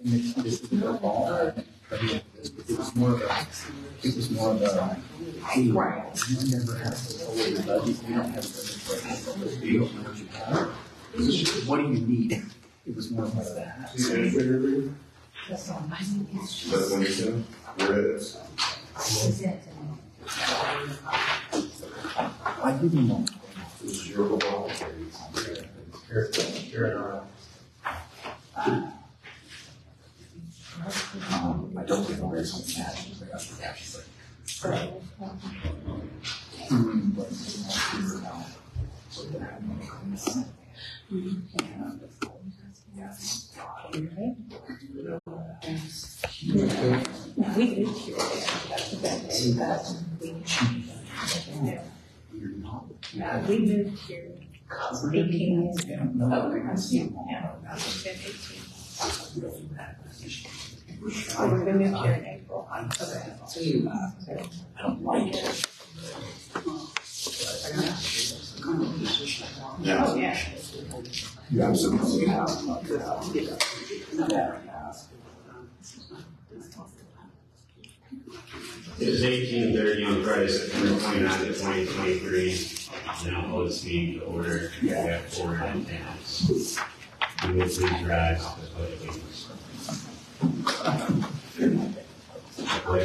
this is their ball. But it was more of a, hey, you never have to lower your budget. You don't have to you don't know what you have. What do you need? It was more like that. That's all. That's when you said, where it is. I didn't know. This is your ball. I don't think I'm very attached. I got the cash. We moved here. We moved here 18 years ago. We moved here in April. I don't like it. Oh, yeah. You absolutely have. It is 18:30 on Friday, September 29th, 2023. Now hold this meeting to order. We have 4 attendants. We will please rise to the pledge of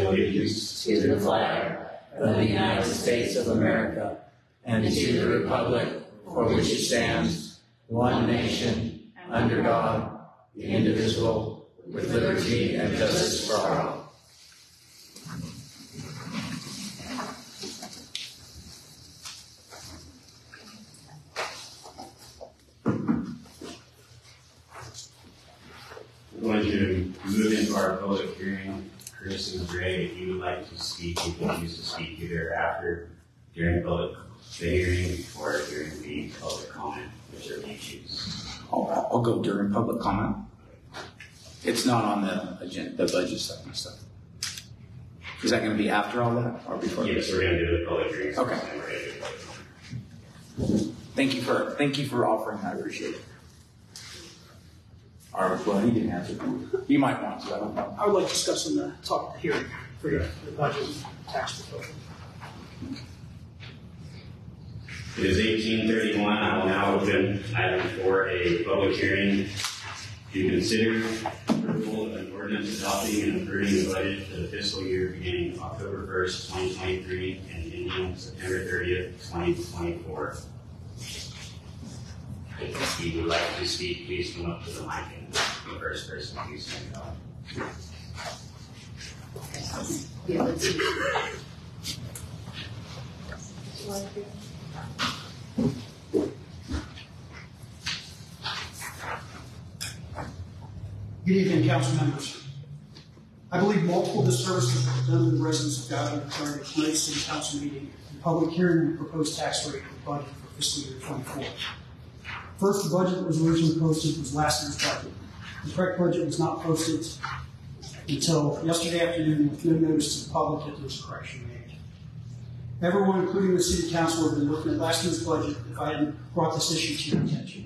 allegiance. To the flag of the United States of America and to the republic for which it stands, one nation, under God, indivisible, with liberty and justice for all. We're going to move into our public hearing. Chris and Gray, if you would like to speak, you can choose to speak either after, during the hearing, or during the public comment, whichever you choose. I'll go during public comment. It's not on the agenda, the budget stuff and stuff. Is that going to be after all that or before? Yes, we're going to do the public hearing. Okay. Thank you for offering that. I appreciate it. All right, well, he didn't answer. You might want to. I don't know. I would like to discuss in the talk at the hearing for the budget and tax proposal. It is 18:31. I will now open item 4, a public hearing to consider approval of an ordinance adopting and approving the budget for the fiscal year beginning October 1st, 2023 and ending September 30th, 2024. If you would like to speak, please come up to the mic and the first person, please stand up. Yeah, let's see. Good evening, council members. I believe multiple disservices have been done to the residents of Godley during tonight's city council meeting and public hearing on the proposed tax rate for the budget for fiscal year 24. First, the budget that was originally posted was last year's budget. The correct budget was not posted until yesterday afternoon with no notice to the public that there was a correction made. Everyone, including the city council, have been looking at last year's budget if I hadn't brought this issue to your attention.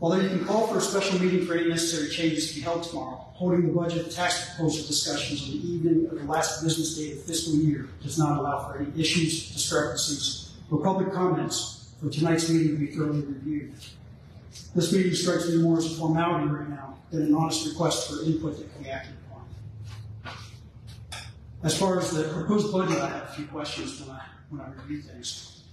Although you can call for a special meeting for any necessary changes to be held tomorrow, holding the budget and tax proposal discussions on the evening of the last business day of the fiscal year does not allow for any issues, discrepancies, or public comments for tonight's meeting to be thoroughly reviewed. This meeting strikes me more as a formality right now than an honest request for input that can be acted upon. As far as the proposed budget, I have a few questions when I review things.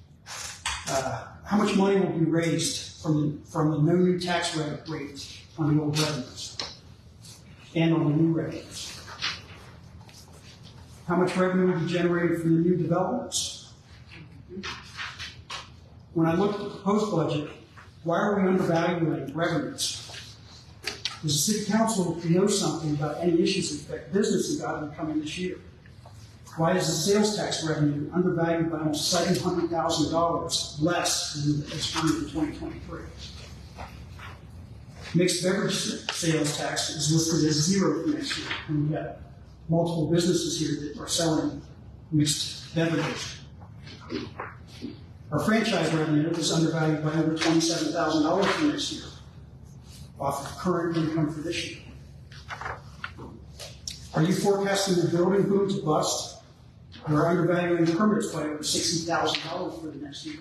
How much money will be raised from the no new tax rate on the old revenues and on the new revenues? How much revenue will be generated from the new developments? When I look at the proposed budget, why are we undervaluing revenues? Does the city council know something about any issues that affect business in Godley coming this year? Why is the sales tax revenue undervalued by almost $700,000 less than it's earned in 2023? Mixed beverage sales tax is listed as 0 for next year, and we've got multiple businesses here that are selling mixed beverages. Our franchise revenue is undervalued by over $27,000 for next year. off of current income for this year. Are you forecasting the building boom to bust? You are undervaluing permits by over $60,000 for the next year.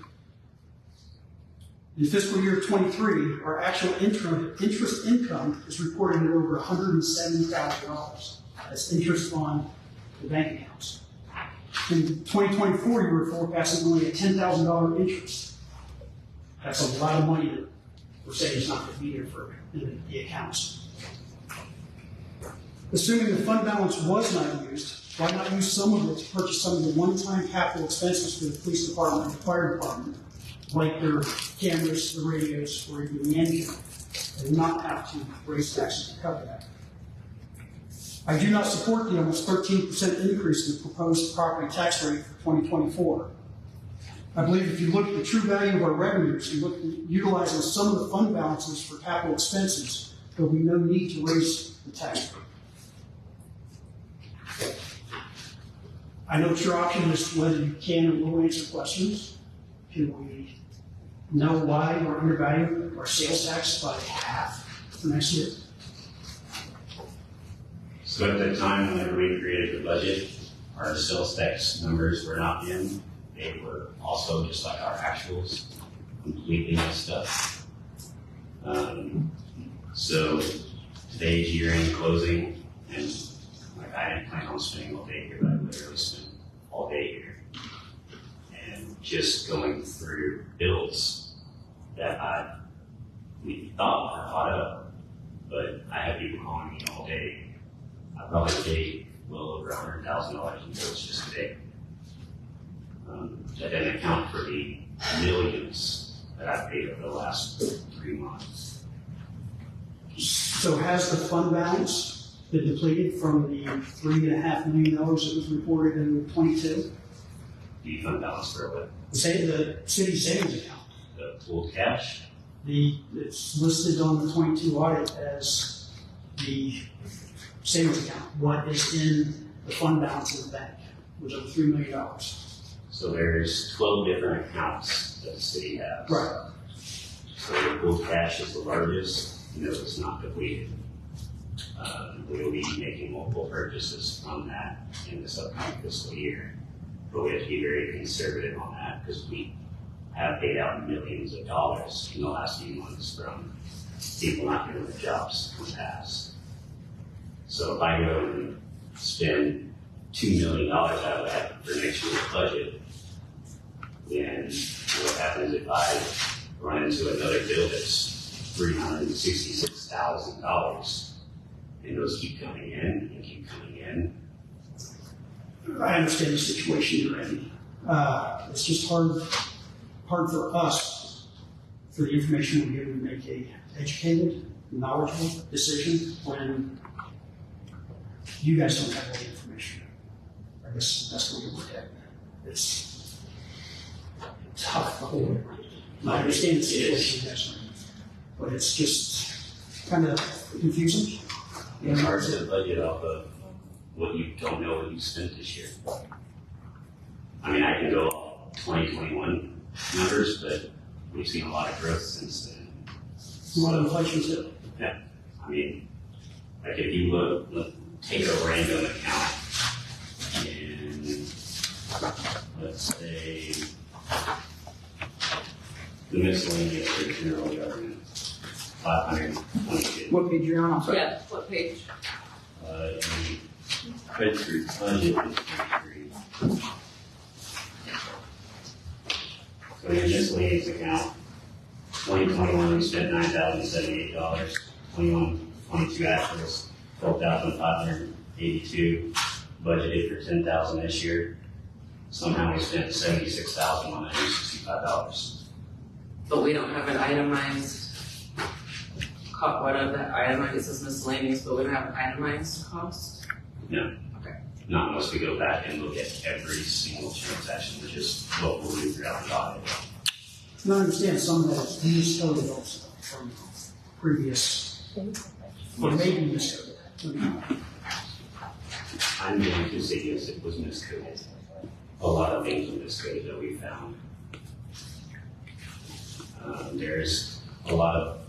In fiscal year 23, our actual interest income is reported at over $170,000. That's interest on the bank accounts. In 2024, you were forecasting only a $10,000 interest. That's a lot of money that we're saying is not going to be there for the accounts. Assuming the fund balance was not used, why not use some of it to purchase some of the one-time capital expenses for the police department and the fire department, like their cameras, the radios, or even the engine, and not have to raise taxes to cover that? I do not support the almost 13% increase in the proposed property tax rate for 2024. I believe if you look at the true value of our revenues and look at utilizing some of the fund balances for capital expenses, there will be no need to raise the tax rate. I know it's your option as to whether you can or will answer questions. Can we know why we're undervaluing our sales tax by half for next year? So at the time whenever we created the budget, our sales tax numbers were not in. They were also, just like our actuals, completely messed up. So today's year-end closing, and like I didn't plan on spending all day here, but I literally spent all day here. And just going through bills that we thought were caught up, but I had people calling me all day. I probably paid well over $100,000 in bills just today. That didn't account for the millions that I've paid over the last 3 months. So has the fund balance been depleted from the $3.5 million that was reported in 22? The fund balance for what? Say the city savings account. The pooled cash? It's listed on the 22 audit as the savings account. What is in the fund balance in the bank was over $3 million. So there's 12 different accounts that the city has. Right. So the pooled cash is the largest. No, it's not depleted. We'll be making multiple purchases from that in this upcoming fiscal year. But we have to be very conservative on that because we have paid out millions of dollars in the last few months from people not doing their jobs in the past. So if I go and spend $2 million out of that for next year's budget, then what happens if I run into another bill that's $366,000 and those keep coming in and keep coming in? I understand the situation you're in. It's just hard for us, for the information we're given, to make a educated, knowledgeable decision when you guys don't have all the information. I guess that's what we look at. It's tough. I understand the situation you guys are in, but it's just kind of confusing. It's hard to budget off of what you don't know what you spent this year. I mean, I can go off 2021 numbers, but we've seen a lot of growth since then. A lot of inflation too. Yeah. I mean, like if you look take a random account and let's say the miscellaneous for general government, 522. What page you're on? I'm sorry. Yeah, what page? Credit through budget is 23. So your miscellaneous account, 2021 we spent $9,078, 22 actuals, 12,582, budgeted for $10,000 this year. Somehow we spent $76,165. But we don't have an itemized, what of that itemized, it says miscellaneous, but we don't have an itemized cost? No. Okay. Not unless we go back and look at every single transaction, which is what we'll do throughout the audit. And I understand some of that is miscoded also from previous, or maybe miscoded. I'm going to say yes, it was miscoded. A lot of things were miscoded that we found. There's a lot of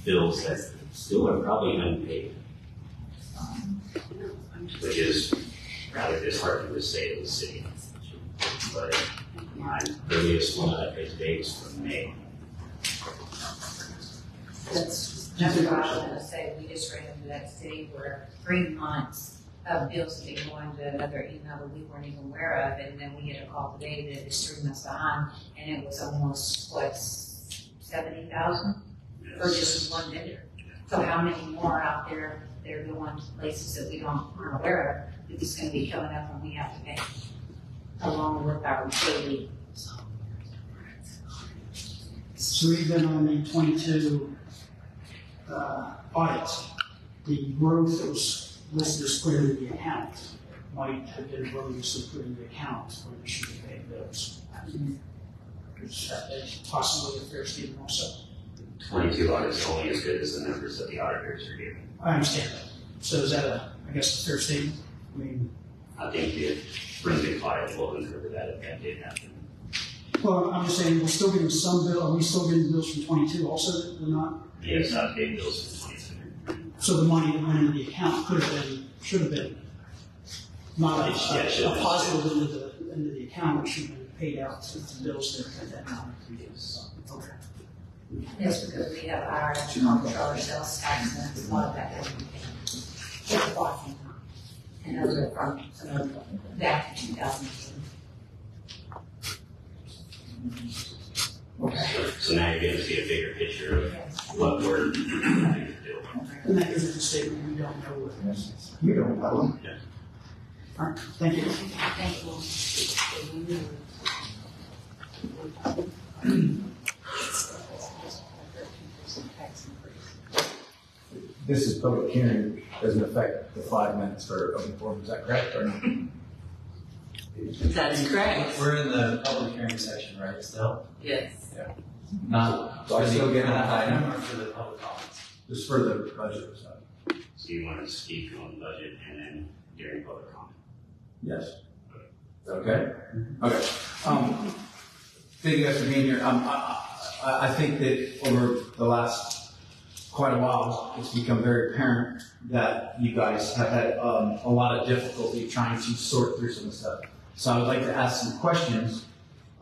bills that still are probably unpaid, which is rather disheartening to say to the city. But my earliest one that I paid today was from May. That's what I was gonna say, we just ran into that city where 3 months of bills have been going to another email that we weren't even aware of, and then we get a call today that it's 3 months behind, and it was almost, what, 70,000 for just one vendor. So how many more out there, they're going to places that we aren't aware of, that it's gonna be coming up and we have to pay, along with our daily. So even on the 22 audits, the growth that was listed as clear in the account might have been erroneously put in the account when they should have paid bills. Is that possibly a fair statement also? 22 audits only as good as the numbers that the auditors are giving. I understand that. So is that I guess, a fair statement? I mean, I think the forensic audit will uncover that if that did happen. well, I'm just saying, we're still getting some bill, are we still getting bills from 22 also that we're not? Yes, I've paid bills from 22. So the money that went into the account should have been not a positive into the account, it should have been paid out to the bills there at that time. Yes. Okay. Yes, because we have our controller sales tax, and that's a lot of that has been paid. It's blocking, and those are from some of them back to 2010. Okay. So now you're going to see a bigger picture of what we're having to do. And that is a statement we don't know what it is. You don't know. Yeah. All right, thank you. Thank you. This is public hearing, doesn't affect the 5 minutes for open forum, is that correct or not? That's correct. We're in the public hearing section, right, still? Yes. Not So I still get an item? or for the public comments? Just for the budget stuff? So you want to speak on the budget and then during public comment? Yes. Okay? Okay. Thank you guys for being here. I think that over the last quite a while, it's become very apparent that you guys have had a lot of difficulty trying to sort through some stuff. So I would like to ask some questions.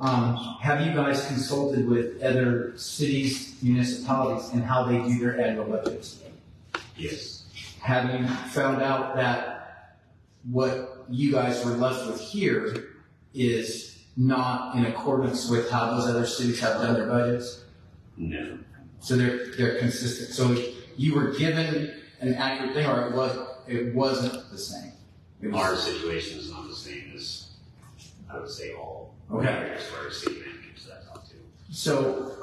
Have you guys consulted with other cities, municipalities, and how they do their annual budgets? Yes. Have you found out that what you guys were left with here is not in accordance with how those other cities have done their budgets? No. So they're consistent. So you were given an accurate thing, or it wasn't the same? Our situation is not the same as, I would say, all. Okay. As far as city managers that I talk to. So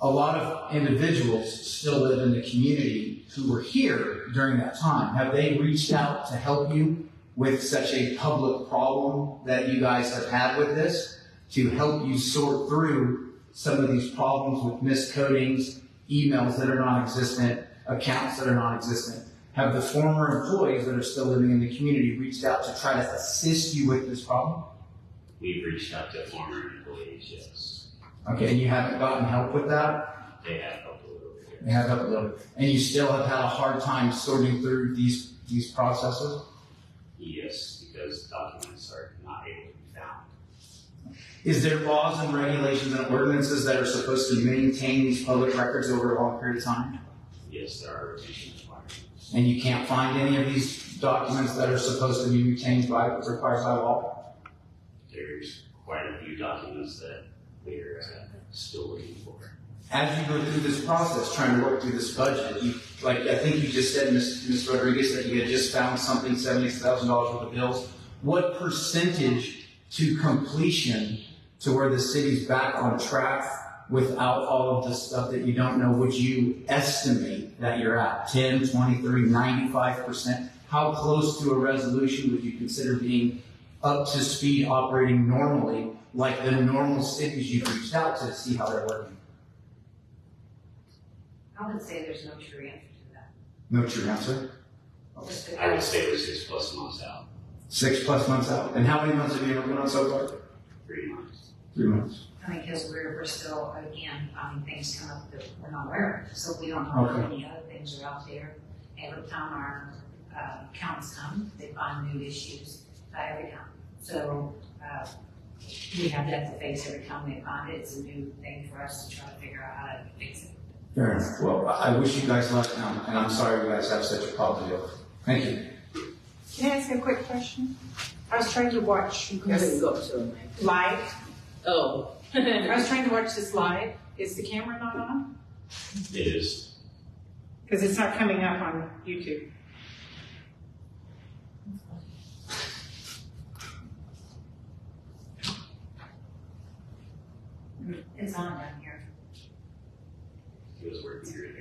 a lot of individuals still live in the community who were here during that time. Have they reached out to help you with such a public problem that you guys have had with this, to help you sort through some of these problems with miscodings, emails that are non-existent, accounts that are non-existent? Have the former employees that are still living in the community reached out to try to assist you with this problem? We've reached out to former employees, yes. Okay, and you haven't gotten help with that? They have helped a little bit. You have helped a little bit. And you still have had a hard time sorting through these processes? Yes, because documents are not able to be found. Is there laws and regulations and ordinances that are supposed to maintain these public records over a long period of time? Yes, there are retention requirements. And you can't find any of these documents that are supposed to be retained by, required by law? There's quite a few documents that we're still looking for. As you go through this process, trying to work through this budget, like I think you just said, Ms. Rodriguez, that you had just found something, $70,000 worth of bills. What percentage to completion to where the city's back on track without all of the stuff that you don't know would you estimate that you're at? 10, 20, 30, 95%? How close to a resolution would you consider being up to speed operating normally, like the normal cities you've reached out to see how they're working? I would say there's no true answer to that. No true answer? Just I would because say we're 6+ months out. 6+ months out. And how many months have you been working on so far? 3 months. 3 months. I mean, because we're still, again, things come up that we're not aware of, so we don't know how Okay. many other things are out there. Every time our accountants come, they find new issues every time. So we have that to face every time they find it. It's a new thing for us to try to figure out how to fix it. Fair enough. Well, I wish you guys luck, and I'm sorry you guys have such a problem to deal with. Thank you. Can I ask a quick question? I was trying to watch this Go to it. live. Oh. I was trying to watch this live. Is the camera not on? It is. Because it's not coming up on YouTube. It's on down here. It was working here.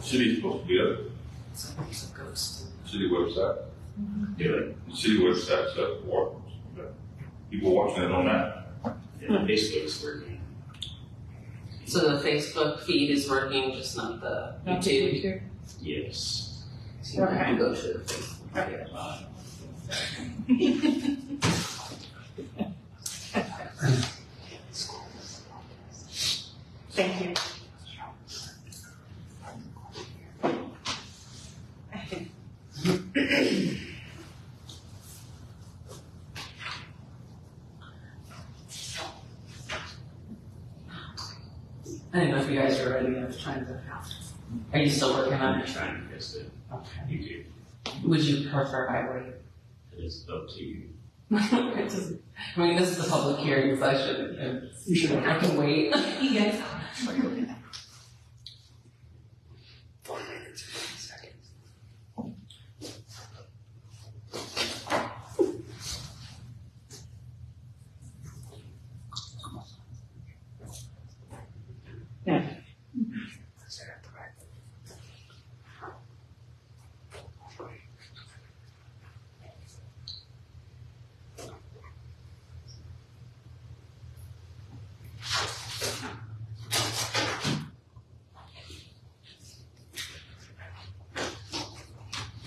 City's supposed to be up, city website. Do The city website's up for people watching it on that. it. And Facebook's working. So the Facebook feed is working, just not the YouTube? Yes. So you have to go to the Facebook. Thank you. I didn't know if you guys were ready. I was trying to. Are you still working on I'm it? trying to fix it. Okay. YouTube. Would you prefer highway? It is up to you. It doesn't- I mean, this is a public hearing session, and You should have. I can wait. You guys,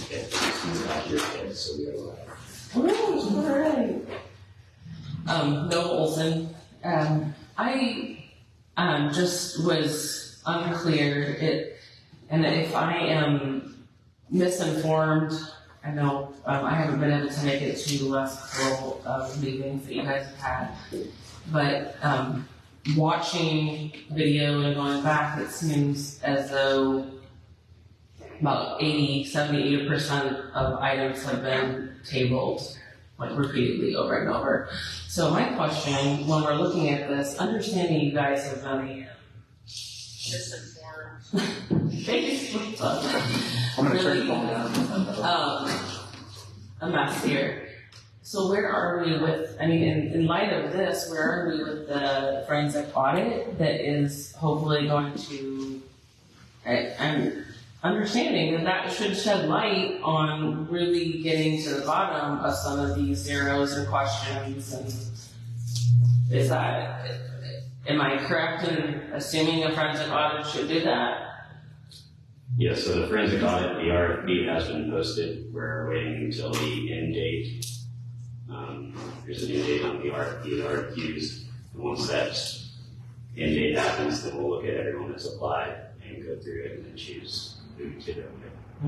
Yeah, it's not your head, so we are live. Alright. Noah Olson. I just was unclear and if I am misinformed, I know I haven't been able to make it to the last couple of meetings that you guys have had, but watching video and going back, it seems as though about 80% of items have been tabled, like repeatedly over and over. So my question, when we're looking at this, understanding you guys have been Facebook I'm gonna turn really, your phone down. a mess here. So where are we with, I mean, in light of this, where are we with the forensic audit that is hopefully going to, I'm understanding that should shed light on really getting to the bottom of some of these zeros and questions, and is that, am I correct in assuming a forensic audit should do that? Yeah, so the forensic audit, the RFP has been posted. We're waiting until the end date. There's an end date on the RFP, the RFQs. And once that end date happens, then we'll look at everyone that's applied and go through it and then choose who to do it.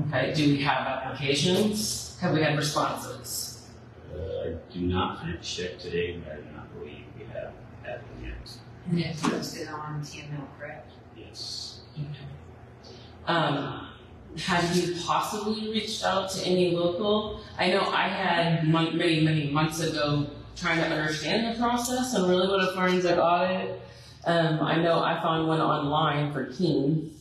Okay, do we have applications? Have we had responses? I do not have checked today, but I do not believe we have had them yet. and it's posted on TML, correct? Yes. Have you possibly reached out to any local? I know I had many months ago trying to understand the process and really what a forensic audit I know I found one online for Keene,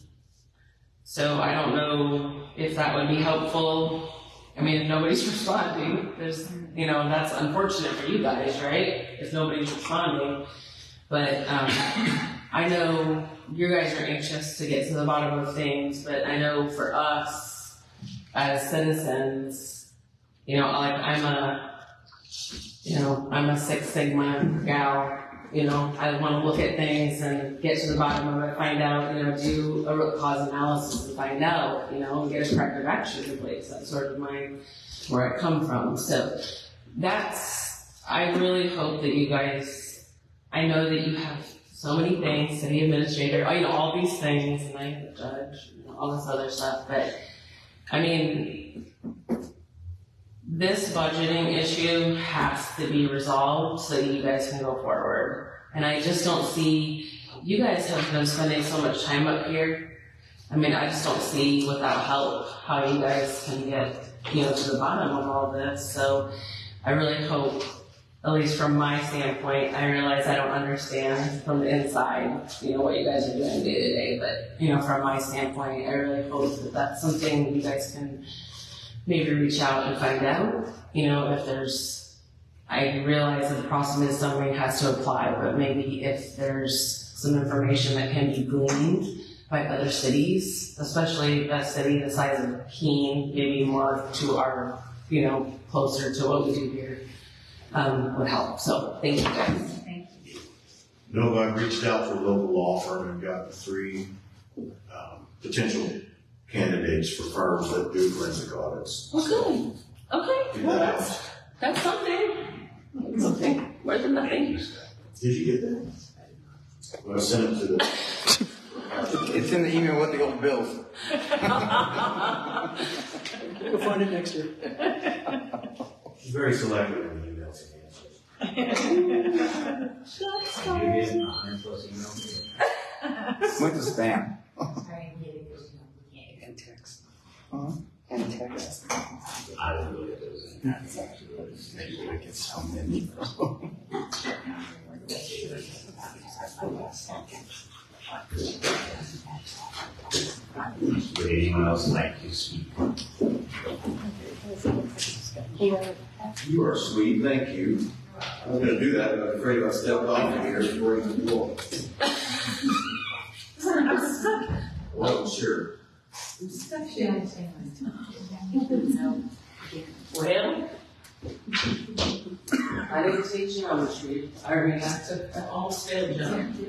so I don't know if that would be helpful. I mean, if nobody's responding, there's, you know, that's unfortunate for you guys, right? If nobody's responding. But I know you guys are anxious to get to the bottom of things, but I know for us as citizens, you know, like I'm a Six Sigma gal. You know, I want to look at things and get to the bottom of it, find out, you know, do a root cause analysis and find out, you know, and get a corrective action in place. That's sort of where I come from. So I really hope that you guys, I know that you have so many things, city administrator, you know, all these things, and I have a judge, you know, all this other stuff, but I mean, this budgeting issue has to be resolved so that you guys can go forward. And I just don't see, you guys have been spending so much time up here. I mean, I just don't see without help how you guys can get, you know, to the bottom of all this. So I really hope, at least from my standpoint, I realize I don't understand from the inside, you know, what you guys are doing day to day. But, you know, from my standpoint, I really hope that that's something that you guys can maybe reach out and find out, you know, if there's, I realize that the process is somebody has to apply, but maybe if there's some information that can be gleaned by other cities, especially a city the size of Keene, maybe more to our, you know, closer to what we do here, would help. So thank you guys. Thank you. No, I reached out to a local law firm and got 3 potential candidates for firms that do forensic audits. Well, good. Okay. Well, that's something. That's something. More than nothing. Did you get that? Well, I sent it to the. It's in the email with the old bills. We'll find it next year. She's very selective in the emails and answers. You're getting 100 plus emails. Went to spam. And text. And text. I don't really get those in. Maybe I get so many. Would anyone else like to speak? You are sweet, thank you. I was gonna do that, but I'm afraid if I stepped off of here, it's going to the wall. Well, sure. Well, I didn't teach geometry. I mean, I took the all scale geometry.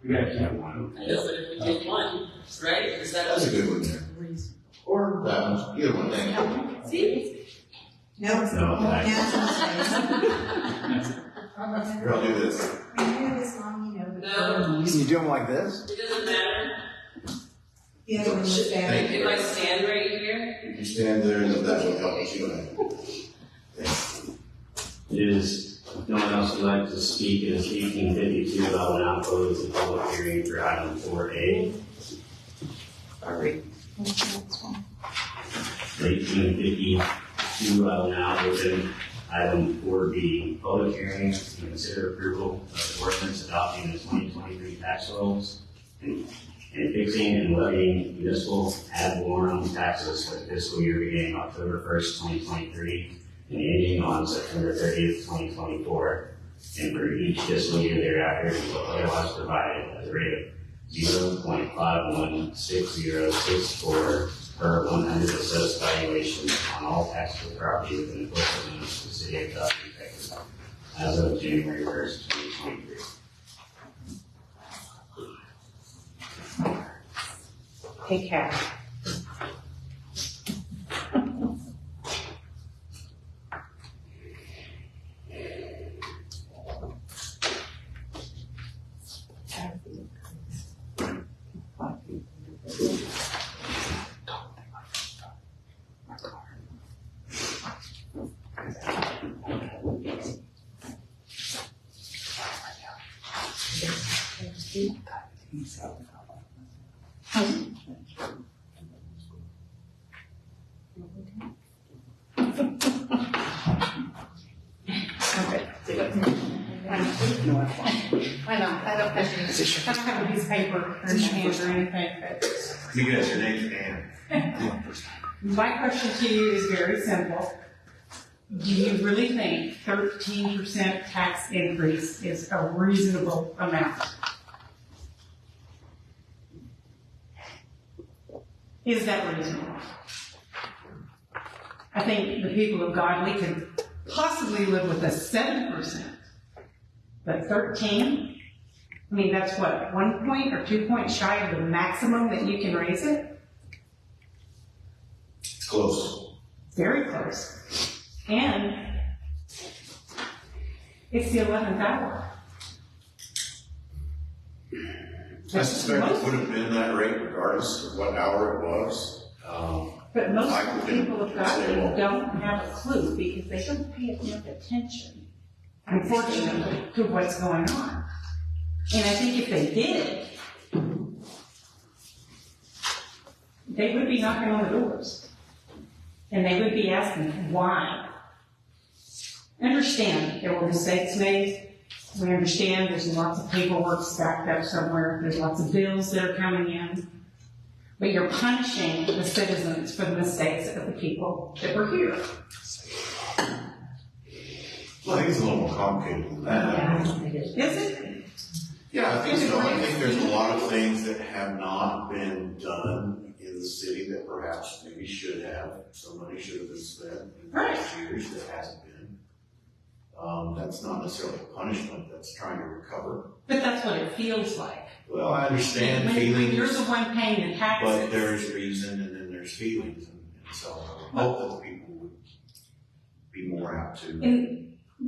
We gotta keep one. I know, but if we did one, right? Is that That's a good one there. Or that one, either one, thank you. See? No, it's No, not. Here, I'll do this. No, You do them like this? it doesn't matter. The other one was Thank you. If I stand right here, You stand there and that will help you. It is, if no one else would like to speak, it is 18:52. I will now close the public hearing for item 4A. sorry. 18:52, I will now open item 4B, public hearing to consider approval of ordinance adopting the 2023 tax rolls and fixing and levying municipal ad valorem taxes for the fiscal year beginning October 1st, 2023 and ending on September 30th, 2024, and for each fiscal year thereafter until otherwise provided at the rate of 0.516064 per 100 assessed valuation on all taxable property within the coastal limits of the city of Godley, Texas, as of January 1st, 2023. Hey, Kat. I don't have a piece of paper or hands or anything, but You guys, your name's Ann. my question to you is very simple. Do you really think 13% tax increase is a reasonable amount? Is that reasonable? I think the people of Godley could possibly live with a 7%, but 13? I mean, that's what, 1 point or 2 points shy of the maximum that you can raise it? It's close. Very close. And it's the 11th hour. I suspect it would have been that rate regardless of what hour it was. But most I would people of say, Godley well, don't have a clue because they don't pay enough attention, unfortunately, to what's going on. And I think if they did, they would be knocking on the doors. And they would be asking why. Understand there were mistakes made. We understand there's lots of paperwork stacked up somewhere. There's lots of bills that are coming in. But you're punishing the citizens for the mistakes of the people that were here. Well, I think it's a little more complicated than that. Is it? Yeah, I think so. I think there's a lot of things that have not been done in the city that perhaps maybe should have. Some money should have been spent in past years that hasn't been. That's not necessarily a punishment, that's trying to recover. But that's what it feels like. Well, I understand When feelings, you're the one paying the taxes. but there's reason and then there's feelings. And so I hope that the people would be more apt to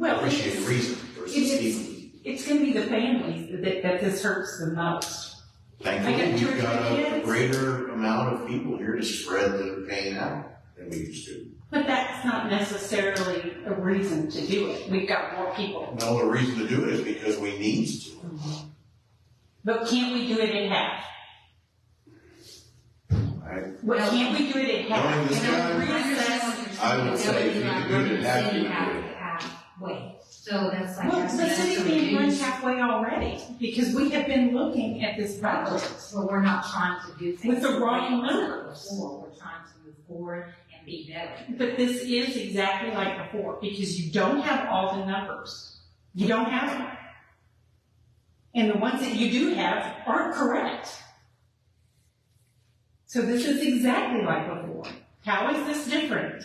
appreciate reason versus feeling. It's going to be the families that this hurts the most. Thankfully, two or we've got three a kids. greater amount of people here to spread the pain out than we used to. But that's not necessarily a reason to do it. We've got more people. No, the reason to do it is because we need to. But can't we do it in half? Well, can't we do it in half? Knowing this guy, I would say if you could do it in half, you would do it. Halfway. So that's like. Well, the city's being run halfway already, because we have been looking at this budget. So we're not trying to do things. With the wrong numbers. We're trying to move forward and be better. But this is exactly like before, because you don't have all the numbers. You don't have them. And the ones that you do have aren't correct. So this is exactly like before. How is this different?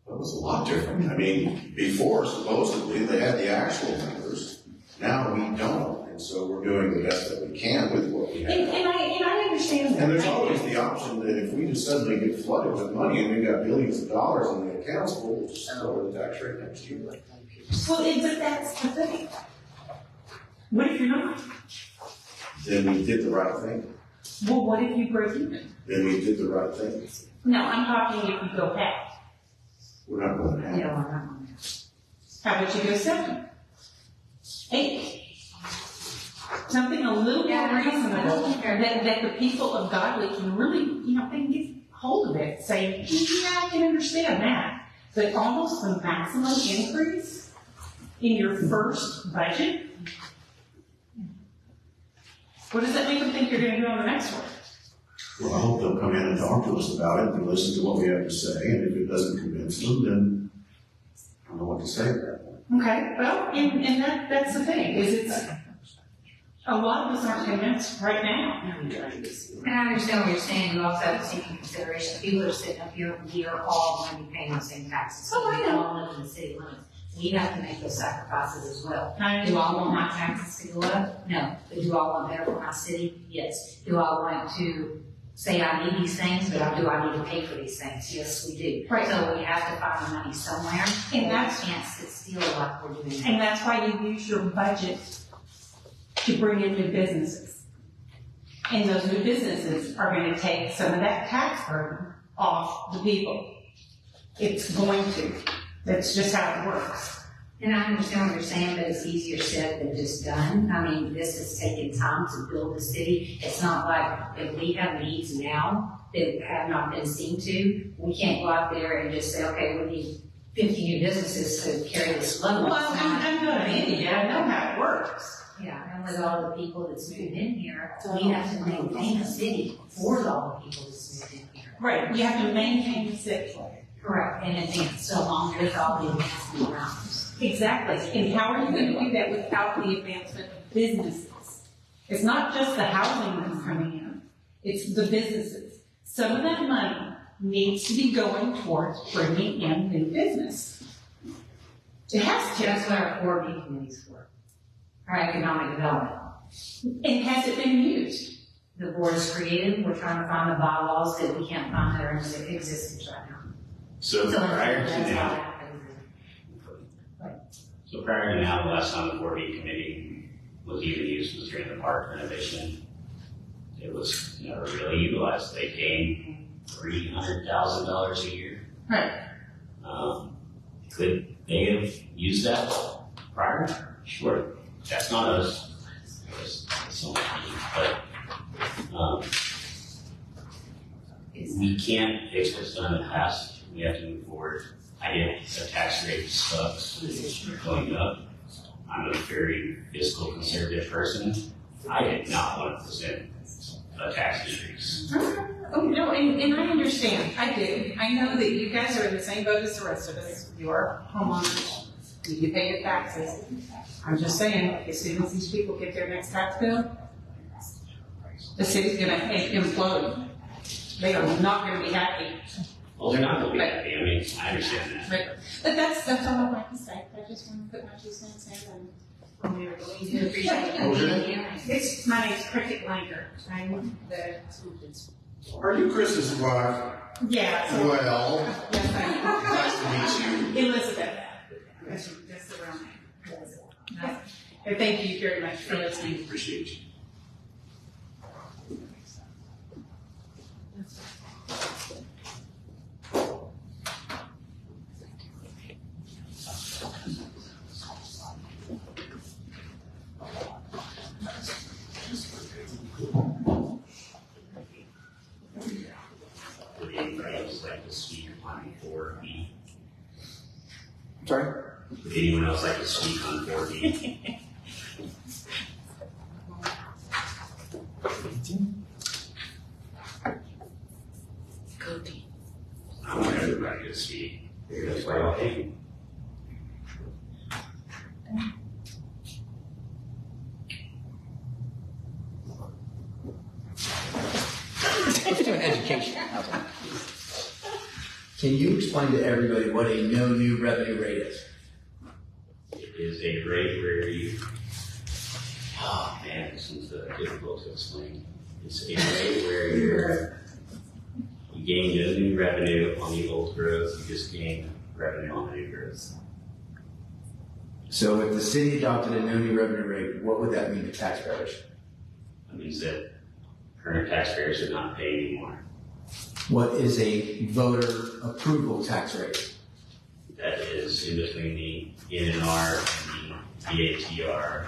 It was a lot different. I mean, before supposedly they had the actual numbers. Now we don't. And so we're doing the best that we can with what we have. And I understand that. And there's always the option that if we just suddenly get flooded with money and we've got billions of dollars in the accounts, we'll just lower the tax rate next year. Well, but that's the thing. What if you're not? Then we did the right thing. Well, what if you break even? Then we did the right thing. No, I'm talking if you go half. We're not going to have. No, I'm not on that. How about you go 7, 8? Something a little more reasonable that the people of Godley can really, they can get hold of it, say, yeah, I can understand that. But almost the maximum increase in your first budget, what does that make them think you're going to do on the next one? Well, I hope they'll come in and talk to us about it and listen to what we have to say. And if it doesn't convince them, then I don't know what to say at that point. Okay, well, and that's the thing, is it's, a lot of us aren't convinced right now. And I understand what you're saying, you also have to take into consideration, people are sitting up here, we are all going to be paying the same taxes. Oh, I know. We all live in the city limits. We have to make those sacrifices as well. I Do I want my taxes to go up? No. But do I want better for my city? Yes. Do I want to say I need these things, but do I need to pay for these things? Yes, we do. Right. So we have to find the money somewhere, And and that's- we can't sit still like we're doing now. And that's why you use your budget to bring in new businesses. And those new businesses are going to take some of that tax burden off the people. It's going to. That's just how it works. And I understand what you're saying, but it's easier said than just done. I mean, this has taken time to build the city. It's not like if we have needs now that have not been seen to, we can't go out there and just say, okay, we need 50 new businesses to carry this load. Well, I'm going to India, I know how it works. Yeah, and with all the people that's moved in here, we have to maintain a city for all the people that's moved in here. Right, you have to maintain the city. Correct, in advance, so along with all the advancement around us. Exactly, and how are you going to do that without the advancement of businesses? It's not just the housing that's coming in, it's the businesses. Some of that money needs to be going towards bringing in new business. It has to. That's what our 4B committee's for, our economic development. And has it been used? The board is created, we're trying to find the bylaws that we can't find that are in existence right now. So prior to that's now, how it happens. so prior to now, the last time the 4B committee was even used was during the park renovation. It was never really utilized. They came $300,000 a year. Right. Could they have used that prior? Sure. That's not us. It's not me. But we can't fix what's done in the past. We have to move forward. I get the tax rate sucks going up. I'm a very fiscal conservative person. I did not want to present a tax increase. Oh, no, and I understand. I do. I know that you guys are in the same boat as the rest of us. You are homeowners. You pay your taxes. I'm just saying, as soon as these people get their next tax bill, the city's going to implode. They are not going to be happy. Well, they're not going to be happy. I mean, I understand that. But that's all I'd like to say. I just want to put my 2 cents in. We do appreciate it. It's, my name's Cricket Lanker. I'm the, Are you Chris's wife? yeah. So, Well, yes, I nice to meet you. am. Elizabeth. That's the real name. And thank you very much for listening. Appreciate you. Would anybody else like to speak on 4B? Sorry? Would anyone else like to speak on 4B? I want everybody to speak. That's why y'all came. Let's do an education. Can you explain to everybody what a no new revenue rate is? It is a rate where you, oh man, this one's difficult to explain. It's a rate where you gain no new revenue on the old growth, you just gain revenue on the new growth. So if the city adopted a no new revenue rate, what would that mean to taxpayers? That means that current taxpayers are not paying anymore. What is a voter approval tax rate? That is in between the NNR and the DATR.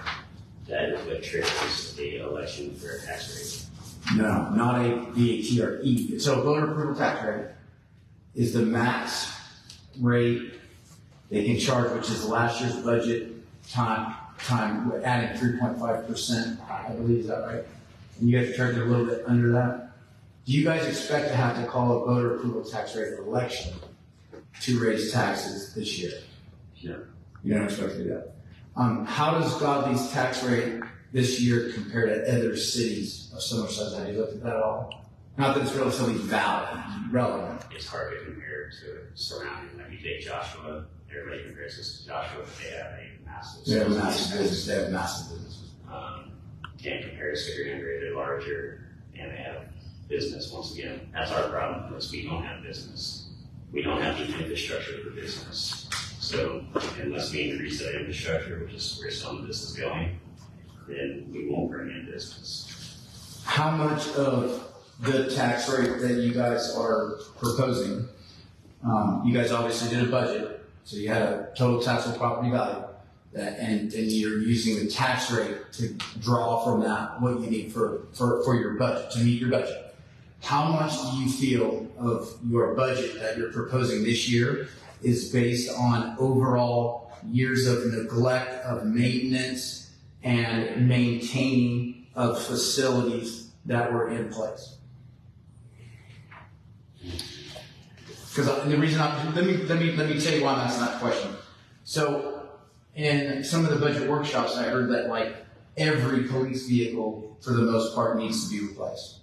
That is what triggers the election for a tax rate. No, not a DATRE. So a voter approval tax rate is the max rate they can charge, which is last year's budget time adding 3.5%, I believe, is that right? And you guys charge a little bit under that. Do you guys expect to have to call a voter approval tax rate election to raise taxes this year? No. You don't expect to do that. How does Godley's tax rate this year compare to other cities of similar size? Have you looked at that at all? Not that it's relatively relevant. It's hard to compare to surrounding. Like you take Joshua, everybody compares this to Joshua, but they have a massive. They have massive business. They have massive businesses. Can't compare to Grand They're larger, and they have business. Once again, that's our problem, because we don't have business. We don't have the infrastructure for business. So unless we increase that infrastructure, which is where some of this is going, then we won't bring in business. How much of the tax rate that you guys are proposing, you guys obviously did a budget, so you had a total taxable property value, and you're using the tax rate to draw from that what you need for your budget, to meet your budget. how much do you feel of your budget that you're proposing this year is based on overall years of neglect of maintenance and maintaining of facilities that were in place? Because the reason let me tell you why I'm asking that question. So in some of the budget workshops, I heard that like every police vehicle for the most part needs to be replaced.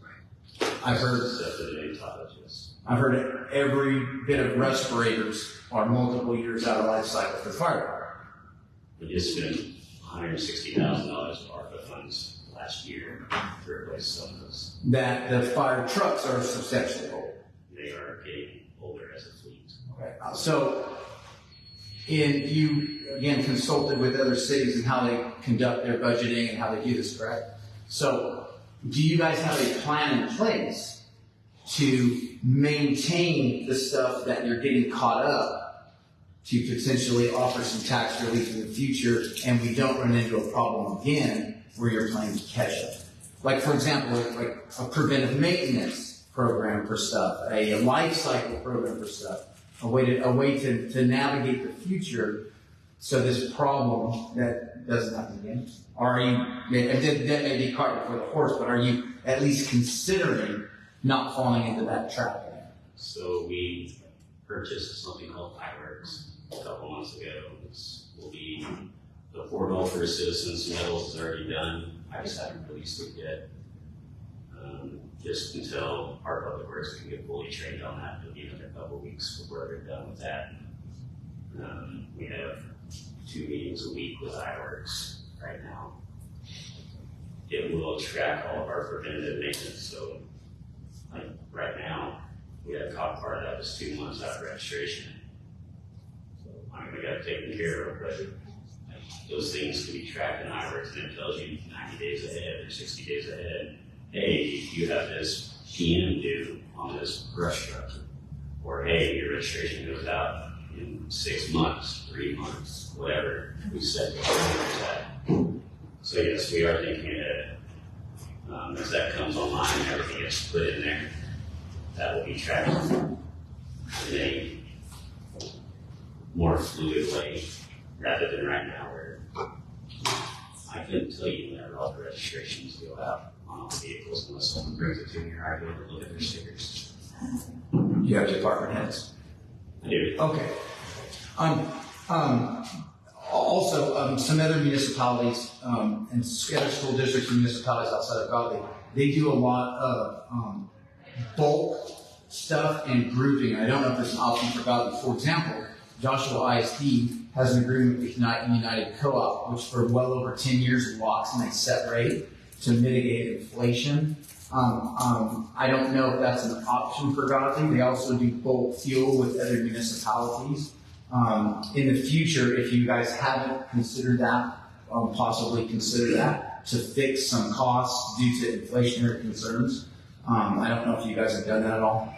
I've heard every bit of respirators are multiple years out of life cycle for fire. We just spent $160,000 of ARPA funds last year to replace some of those. That the fire trucks are substantially old. They are getting older as a fleet. Okay. So, you again consulted with other cities and how they conduct their budgeting and how they do this, correct? So, do you guys have a plan in place to maintain the stuff that you're getting caught up to potentially offer some tax relief in the future and we don't run into a problem again where you're playing catch up? Like, for example, like a preventive maintenance program for stuff, a life cycle program for stuff, a way to navigate the future so this problem that doesn't happen again. Are you, that may be cart before the horse, but are you at least considering not falling into that trap again? So we purchased something called Fireworks a couple months ago. This will be the portal for citizens. Metals is already done. I just haven't released it yet. Just until our public works can get fully trained on that. It'll be another couple of weeks before they're done with that. We have 2 meetings a week with Fireworks right now. It will track all of our preventative maintenance. So, like right now, we had a cop car that was 2 months out of registration. So, we got it taken care of, but those things can be tracked in Fireworks, and it tells you 90 days ahead or 60 days ahead. Hey, you have this PM due on this brush truck, or hey, your registration goes out in 6 months, 3 months, whatever we set the parameters at. So yes, we are thinking ahead. As that comes online, everything gets put in there. That will be tracked in a more fluid way, rather than right now where I couldn't tell you whenever all the registrations go out on all the vehicles unless someone brings it to me or I go to look at their stickers. You have department heads? I do. Okay. Also, some other municipalities and other school districts and municipalities outside of Godley, they do a lot of bulk stuff and grouping. I don't know if there's an option for Godley. For example, Joshua ISD has an agreement with United Co-op, which for well over 10 years locks in a set rate to mitigate inflation. I don't know if that's an option for Godley. They also do bulk fuel with other municipalities. In the future, if you guys haven't considered that, possibly consider that to fix some costs due to inflationary concerns. I don't know if you guys have done that at all,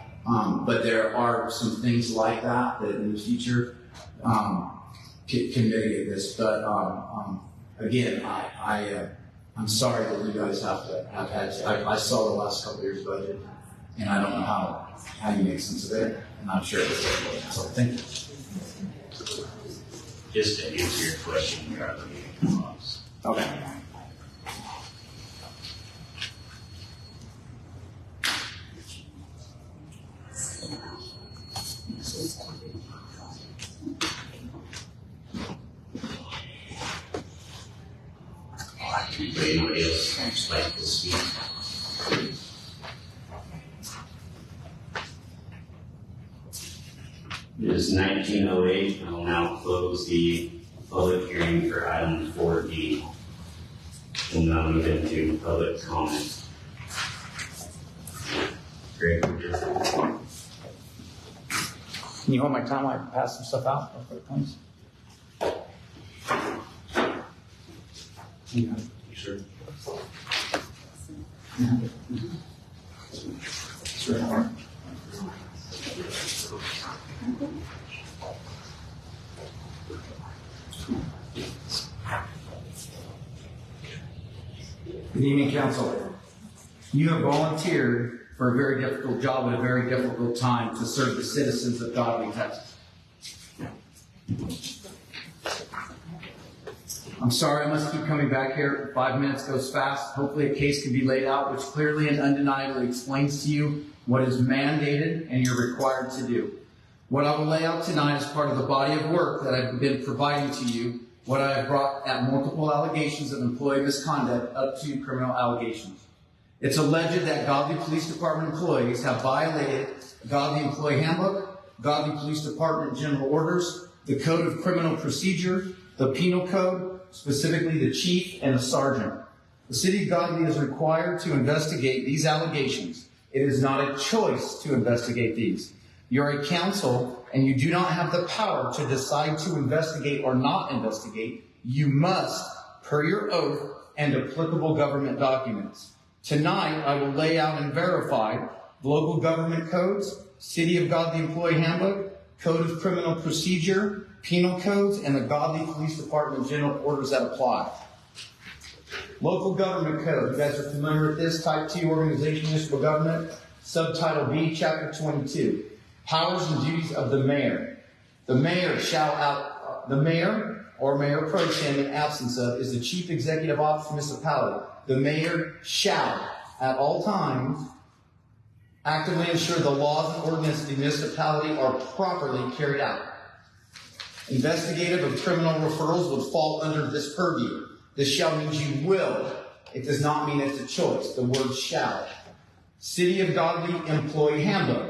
but there are some things like that that in the future can mitigate this. But again, I'm sorry that you guys have had to. I saw the last couple of years' budget, and I don't know how you make sense of it, and I'm sure it's difficult. So thank you. Just to answer your question, we are looking at costs. Okay. Anybody else like to speak? It is 19:08. I will now close the public hearing for item 4D. We'll now move into public comment. Greg, Can you hold my time while I pass some stuff out real quick, please? You sure? It's very hard. Good evening, Council. You have volunteered for a very difficult job at a very difficult time to serve the citizens of Godley, Texas. I'm sorry I must keep coming back here. 5 minutes goes fast. Hopefully a case can be laid out which clearly and undeniably explains to you what is mandated and you're required to do. What I will lay out tonight is part of the body of work that I've been providing to you, what I have brought at multiple allegations of employee misconduct up to criminal allegations. It's alleged that Godley Police Department employees have violated Godley Employee Handbook, Godley Police Department General Orders, the Code of Criminal Procedure, the Penal Code, specifically the Chief and the Sergeant. The City of Godley is required to investigate these allegations. It is not a choice to investigate these. You're a council, and you do not have the power to decide to investigate or not investigate. You must, per your oath and applicable government documents. Tonight, I will lay out and verify local government codes, City of Godley Employee Handbook, Code of Criminal Procedure, Penal Codes, and the Godley Police Department General Orders that apply. Local Government Code. You guys are familiar with this? Type 2 Organization Municipal Government. Subtitle B, Chapter 22. Powers and duties of the mayor. The mayor the mayor or mayor pro tem in absence of is the chief executive officer of the municipality. The mayor shall, at all times, actively ensure the laws and ordinances of the municipality are properly carried out. Investigative and criminal referrals would fall under this purview. This shall means you will. It does not mean it's a choice. The word shall. City of Godley Employee Handbook.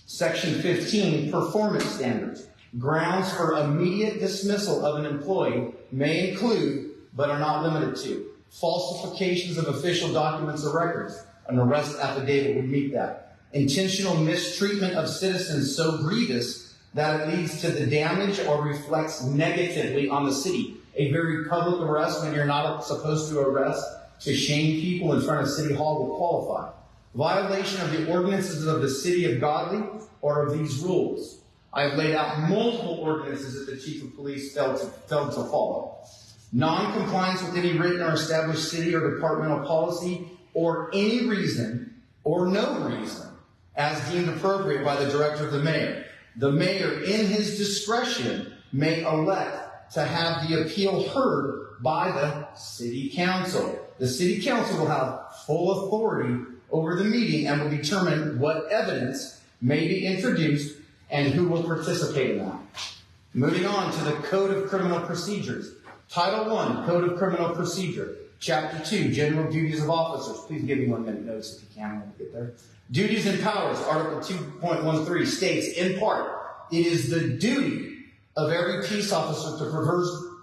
Section 15, Performance Standards. Grounds for immediate dismissal of an employee may include, but are not limited to, falsifications of official documents or records. An arrest affidavit would meet that. Intentional mistreatment of citizens so grievous that it leads to the damage or reflects negatively on the city. A very public arrest when you're not supposed to arrest to shame people in front of City Hall will qualify. Violation of the ordinances of the City of Godley or of these rules. I have laid out multiple ordinances that the Chief of Police failed to follow. Non-compliance with any written or established city or departmental policy or any reason or no reason as deemed appropriate by the director of the mayor. The mayor, in his discretion, may elect to have the appeal heard by the city council. The city council will have full authority over the meeting and will determine what evidence may be introduced and who will participate in that. Moving on to the Code of Criminal Procedures. Title 1, Code of Criminal Procedure. Chapter 2, General Duties of Officers. Please give me 1 minute notice if you can when we get there. Duties and powers. Article 2.13 states, in part, it is the duty of every peace officer to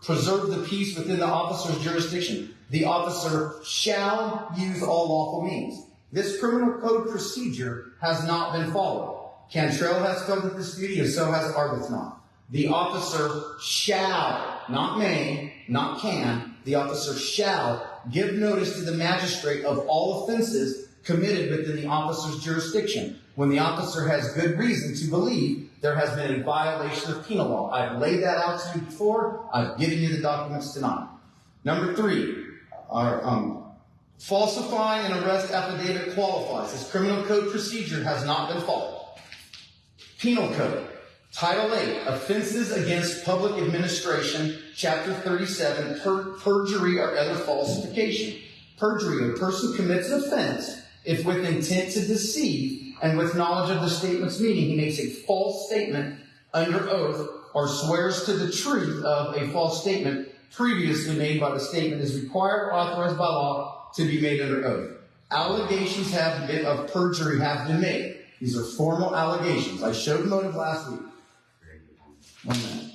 preserve the peace within the officer's jurisdiction. The officer shall use all lawful means. This criminal code procedure has not been followed. Cantrell has failed this duty, and so has Arbuthnot. The officer shall, not may, not can, the officer shall give notice to the magistrate of all offenses committed within the officer's jurisdiction when the officer has good reason to believe there has been a violation of penal law. I've laid that out to you before. I've given you the documents tonight. Number 3, falsify an arrest affidavit qualifies. This criminal code procedure has not been followed. Penal Code. Title 8, Offenses Against Public Administration, Chapter 37, Perjury or Other Falsification. Perjury, a person commits an offense if with intent to deceive and with knowledge of the statement's meaning, he makes a false statement under oath or swears to the truth of a false statement previously made by the statement is required or authorized by law to be made under oath. Allegations of perjury have been made. These are formal allegations. I showed motive last week. 1 minute.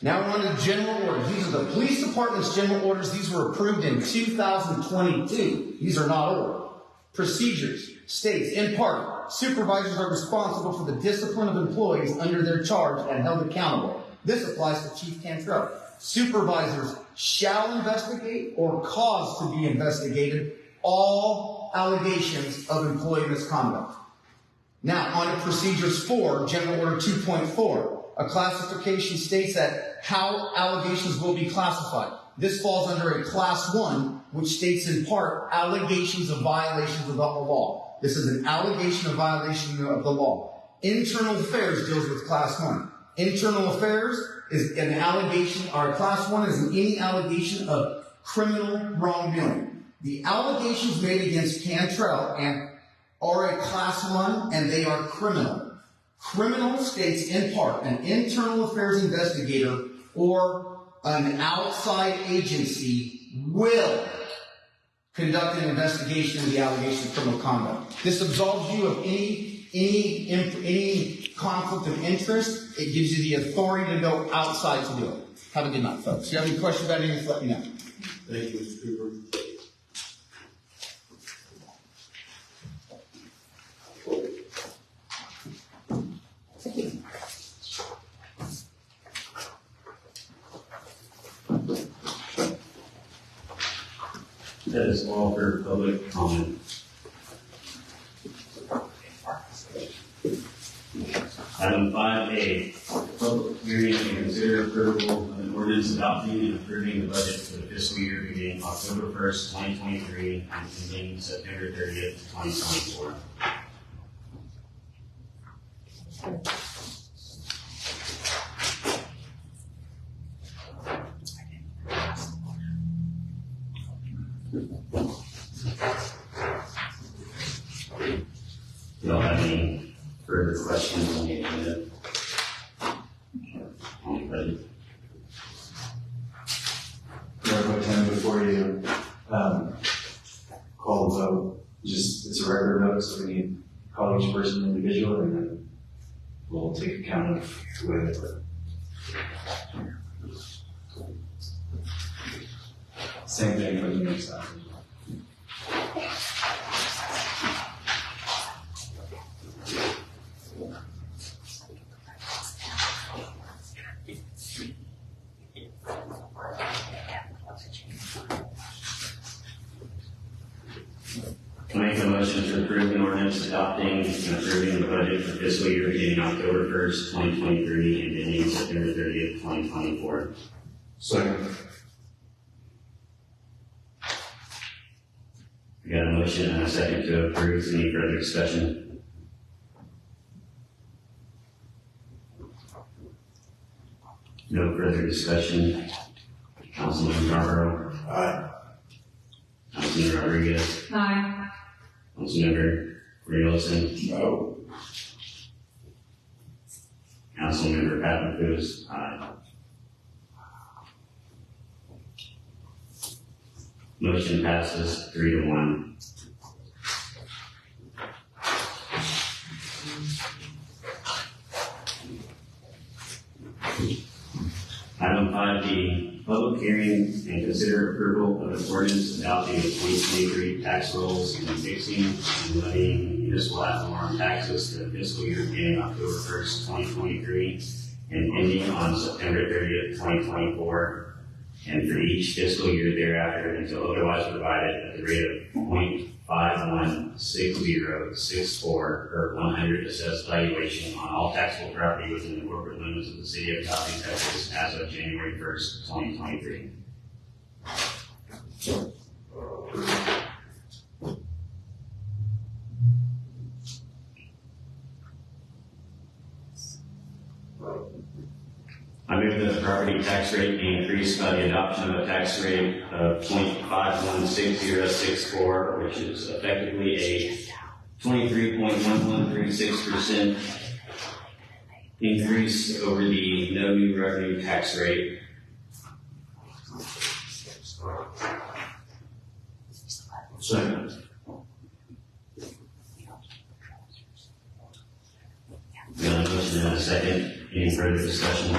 Now we're on to general orders. These are the police department's general orders. These were approved in 2022. These are not ordered. Procedures states, in part, supervisors are responsible for the discipline of employees under their charge and held accountable. This applies to Chief Cantrell. Supervisors shall investigate or cause to be investigated all allegations of employee misconduct. Now, on to Procedures 4, General Order 2.4. A classification states that how allegations will be classified. This falls under a Class 1, which states in part allegations of violations of the law. This is an allegation of violation of the law. Internal affairs deals with class 1. Internal affairs is an allegation, or class 1 is any allegation of criminal wrongdoing. The allegations made against Cantrell are a class 1 and they are criminal. Criminal states in part an internal affairs investigator or an outside agency will conduct an investigation of the allegation of criminal conduct. This absolves you of any conflict of interest. It gives you the authority to go outside to do it. Have a good night, folks. If you have any questions about anything, let me know. Thank you, Mr. Cooper. That is all for public comment. Item 5A, public hearing and consider approval of an ordinance adopting and approving the budget for the fiscal year beginning October 1st, 2023 and ending September 30th, 2024. Y'all have any further questions on the agenda? Anybody? What time before you call the vote? Just it's a regular vote, so we need to call each person individually, and then we'll take account of the way they vote. Same thing for the next time. I make a motion to approve an ordinance adopting and approving the budget for fiscal year beginning October 1st, 2023 and ending September 30th, 2024. Second. We got a motion and a second to approve. Any further discussion? No further discussion. Councilman Yarborough. Aye. Councilman Rodriguez. Aye. Councilmember Wilson. No. Councilmember Pappas. Aye. Motion passes 3-1. Item 5D, public hearing and consider approval of an ordinance adopting the 2023 tax rolls and fixing and levying municipal ad valorem taxes for the fiscal year beginning October 1st, 2023 and ending on September 30th, 2024, and for each fiscal year thereafter until otherwise provided at the rate of 0.516064 per 100 assessed valuation on all taxable property within the corporate limits of the city of Godley, Texas as of January 1st, 2023. I move that the property tax rate be increased by the adoption of a tax rate of 0.516064, which is effectively a 23.1136% increase over the no new revenue tax rate. Second. We got a motion and a second. Any further discussion?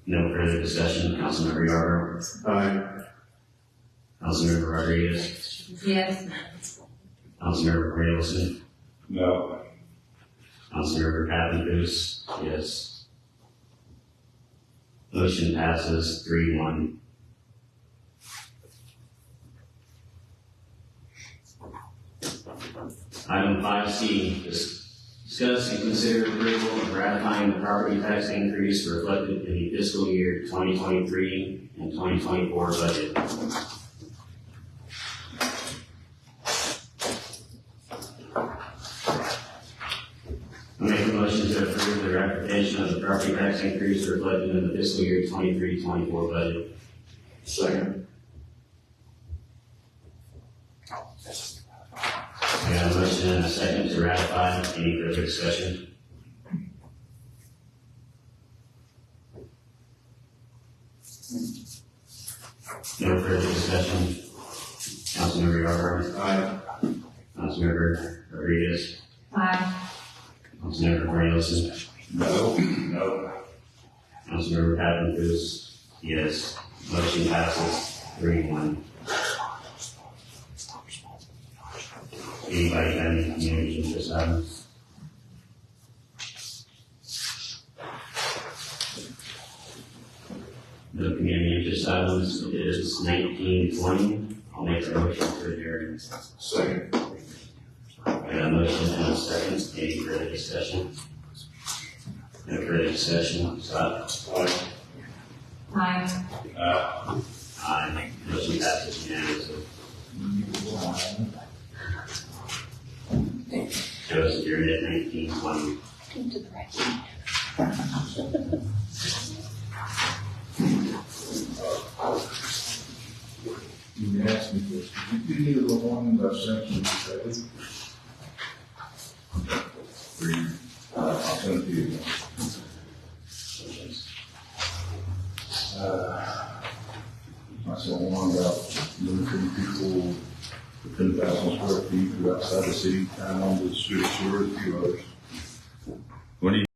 No further discussion. Councilmember Yarborough. Aye. Councilmember Rodriguez. Yes. Councilmember Wilson. No. Councilmember Pappas. Yes. Motion passes 3-1. Item 5C, Discuss and consider approval of ratifying the property tax increase reflected in the fiscal year 2023 and 2024 budget. I make a motion to approve the ratification of the property tax increase reflected in the fiscal year 23-24 budget. Second. I got a motion and a second to ratify. Any further discussion? No further discussion. Councilmember Yarborough. Aye. Councilmember Rodriguez. Aye. Councilmember Cornelison. No. No. Councilmember Pappas. Yes. Motion passes 3-1. Anybody have any community interest items? No community interest items. It is 19:20. I'll make a motion for adjournment. Second. I got a motion and a second. Any further discussion? No further discussion. Scott? Aye. Aye. Aye. Motion passes unanimously. Shows adjourned at 19:20. To the right. You can ask me this. Did you do the one that sent you today? I'll send it to you. I sent one about limiting people within 1,000 square feet who are outside the city, and on the street, sewer, a few others. What do you